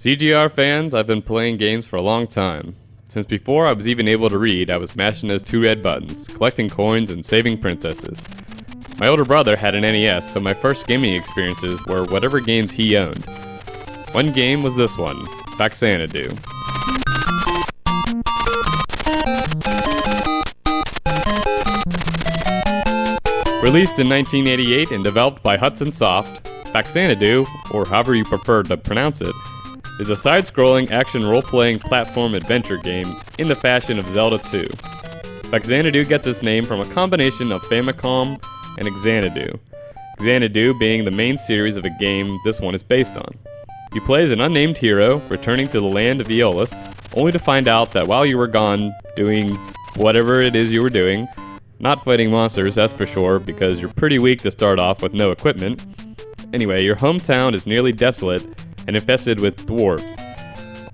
CGR fans, I've been playing games for a long time. Since before I was even able to read, I was mashing those two red buttons, collecting coins and saving princesses. My older brother had an NES, so my first gaming experiences were whatever games he owned. One game was this one, FAXANADU. Released in 1988 and developed by Hudson Soft, FAXANADU, or however you prefer to pronounce it, is a side-scrolling action role-playing platform adventure game in the fashion of Zelda 2. FAXANADU gets its name from a combination of Famicom and Xanadu. Xanadu being the main series of a game this one is based on. You play as an unnamed hero, returning to the land of Aeolus, only to find out that while you were gone doing whatever it is you were doing, not fighting monsters, that's for sure, because you're pretty weak to start off with no equipment. Anyway, your hometown is nearly desolate and infested with dwarves,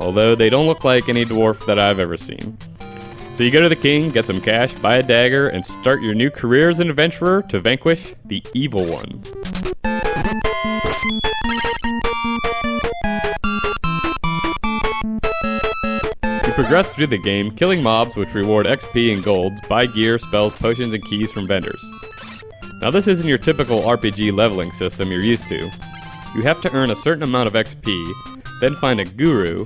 although they don't look like any dwarf that I've ever seen. So you go to the king, get some cash, buy a dagger, and start your new career as an adventurer to vanquish the evil one. You progress through the game, killing mobs which reward XP and golds, buy gear, spells, potions, and keys from vendors. Now this isn't your typical RPG leveling system you're used to. You have to earn a certain amount of XP, then find a guru,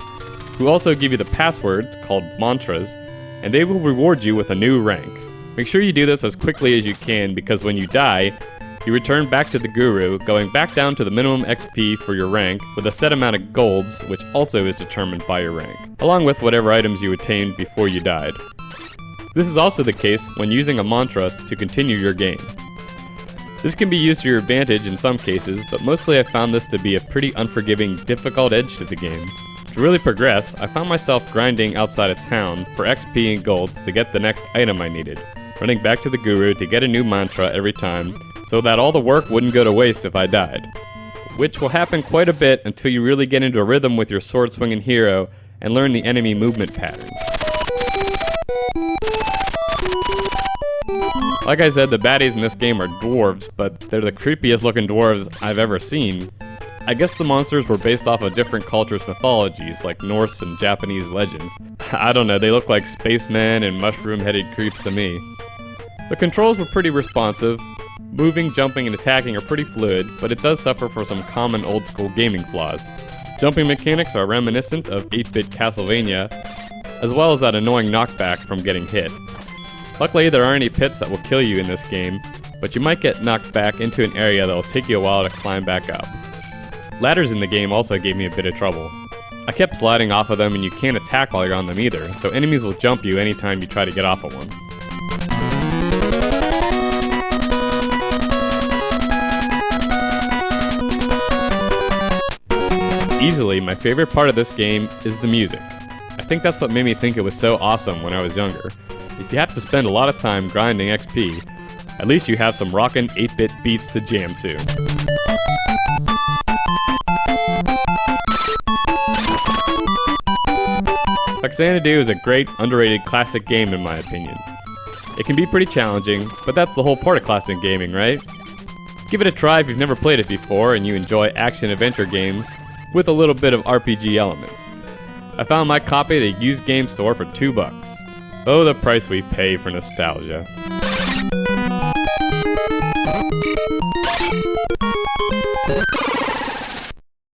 who also give you the passwords, called mantras, and they will reward you with a new rank. Make sure you do this as quickly as you can, because when you die, you return back to the guru, going back down to the minimum XP for your rank, with a set amount of golds, which also is determined by your rank, along with whatever items you attained before you died. This is also the case when using a mantra to continue your game. This can be used to your advantage in some cases, but mostly I found this to be a pretty unforgiving, difficult edge to the game. To really progress, I found myself grinding outside of town for XP and golds to get the next item I needed, running back to the guru to get a new mantra every time, so that all the work wouldn't go to waste if I died. Which will happen quite a bit until you really get into a rhythm with your sword-swinging hero and learn the enemy movement patterns. Like I said, the baddies in this game are dwarves, but they're the creepiest looking dwarves I've ever seen. I guess the monsters were based off of different cultures' mythologies, like Norse and Japanese legends. I don't know, they look like spacemen and mushroom-headed creeps to me. The controls were pretty responsive. Moving, jumping, and attacking are pretty fluid, but it does suffer from some common old-school gaming flaws. Jumping mechanics are reminiscent of 8-bit Castlevania, as well as that annoying knockback from getting hit. Luckily, there aren't any pits that will kill you in this game, but you might get knocked back into an area that will take you a while to climb back up. Ladders in the game also gave me a bit of trouble. I kept sliding off of them, and you can't attack while you're on them either, so enemies will jump you anytime you try to get off of one. Easily, my favorite part of this game is the music. I think that's what made me think it was so awesome when I was younger. If you have to spend a lot of time grinding XP, at least you have some rockin' 8-bit beats to jam to. FAXANADU is a great, underrated classic game in my opinion. It can be pretty challenging, but that's the whole part of classic gaming, right? Give it a try if you've never played it before and you enjoy action-adventure games with a little bit of RPG elements. I found my copy at a used game store for $2. Oh, the price we pay for nostalgia.